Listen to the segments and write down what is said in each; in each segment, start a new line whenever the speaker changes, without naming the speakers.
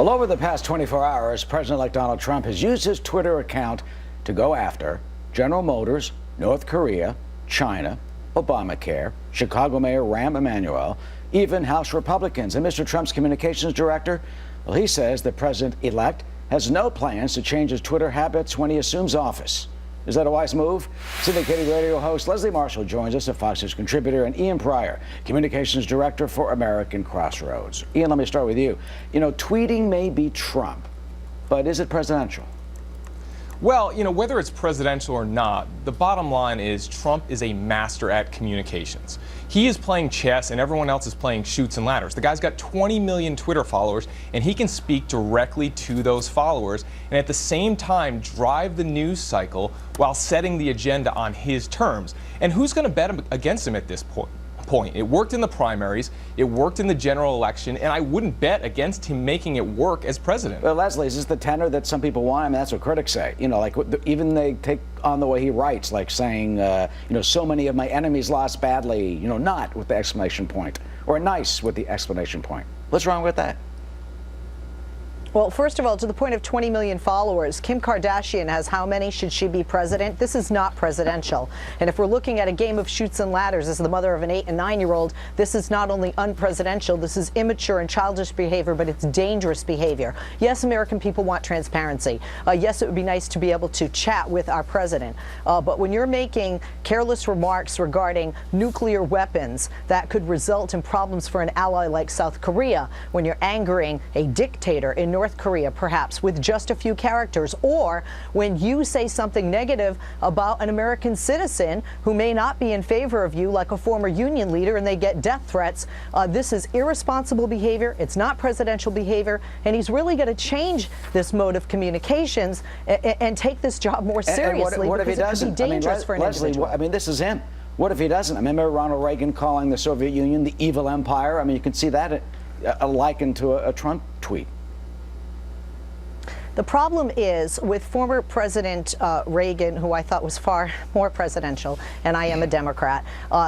Well, over the past 24 hours, President-elect Donald Trump has used his Twitter account to go after General Motors, North Korea, China, Obamacare, Chicago Mayor Rahm Emanuel, even House Republicans. And Mr. Trump's communications director, well, he says the president-elect has no plans to change his Twitter habits when he assumes office. Is that a wise move? Syndicated radio host Leslie Marshall joins us, a Fox News contributor, and Ian Pryor, communications director for American Crossroads. Ian, let me start with you. You know, tweeting may be Trump, but is it presidential?
Well, whether it's presidential or not, the bottom line is Trump is a master at communications. He is playing chess and everyone else is playing chutes and ladders. The guy's got 20 million Twitter followers and he can speak directly to those followers and at the same time drive the news cycle while setting the agenda on his terms. And who's going to bet against him at this point? It worked in the primaries, it worked in the general election, and I wouldn't bet against him making it work as president.
Well, Leslie, is this the tenor that some people want? I mean, that's what critics say. Like even they take on the way he writes, like saying, so many of my enemies lost badly, not with the exclamation point, or nice with the exclamation point. What's wrong with that?
Well, first of all, to the point of 20 million followers, Kim Kardashian has how many? Should she be president? This is not presidential. And if we're looking at a game of chutes and ladders as the mother of an 8- and 9-year-old, this is not only unpresidential, this is immature and childish behavior, but it's dangerous behavior. Yes, American people want transparency. Yes, it would be nice to be able to chat with our president. But when you're making careless remarks regarding nuclear weapons that could result in problems for an ally like South Korea, when you're angering a dictator in North Korea, perhaps, with just a few characters, or when you say something negative about an American citizen who may not be in favor of you, like a former union leader, and they get death threats, this is irresponsible behavior. It's not presidential behavior, and he's really going to change this mode of communications and take this job more seriously.
And what if he doesn't?
It could be dangerous for an individual.
I mean, this is him. What if he doesn't? I remember Ronald Reagan calling the Soviet Union the evil empire. I mean, you can see that likened to a Trump tweet.
The problem is with former President Reagan, who I thought was far more presidential, and I am a Democrat,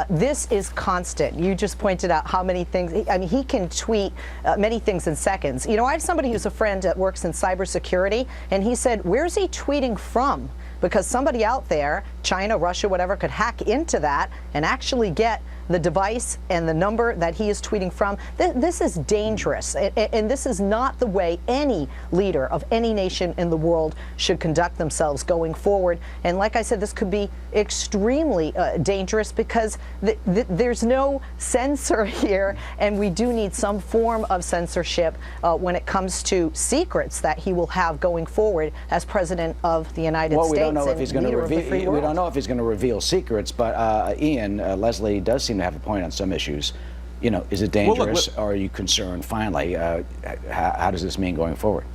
this is constant. You just pointed out how many things, I mean, he can tweet many things in seconds. I have somebody who's a friend that works in cybersecurity, and he said, where's he tweeting from? Because somebody out there, China, Russia, whatever, could hack into that and actually get the device and the number that he is tweeting from. This is dangerous, and this is not the way any leader of any nation in the world should conduct themselves going forward. And like I said, this could be extremely dangerous because there's no censor here, and we do need some form of censorship when it comes to secrets that he will have going forward as president of the United States.
Well, we don't know if he's going to
reveal.
We don't know if he's going to reveal secrets, but Ian, Leslie does seem to have a point on some issues. Is it dangerous, or are you concerned? Finally, how does this mean going forward?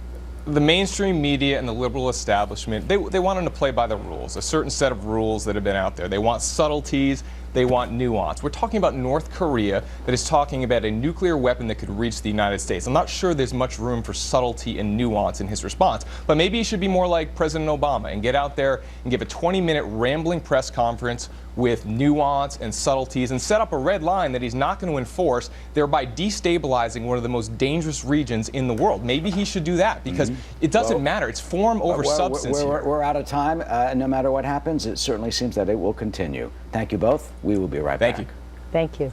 The mainstream media and the liberal establishment, they want him to play by the rules, a certain set of rules that have been out there. They want subtleties, they want nuance. We're talking about North Korea that is talking about a nuclear weapon that could reach the United States. I'm not sure there's much room for subtlety and nuance in his response, but maybe he should be more like President Obama and get out there and give a 20-minute rambling press conference with nuance and subtleties and set up a red line that he's not going to enforce, thereby destabilizing one of the most dangerous regions in the world. Maybe he should do that because it doesn't matter. It's form over substance here.
We're out of time. No matter what happens, it certainly seems that it will continue. Thank you both. We will be right back.
Thank you.
Thank you.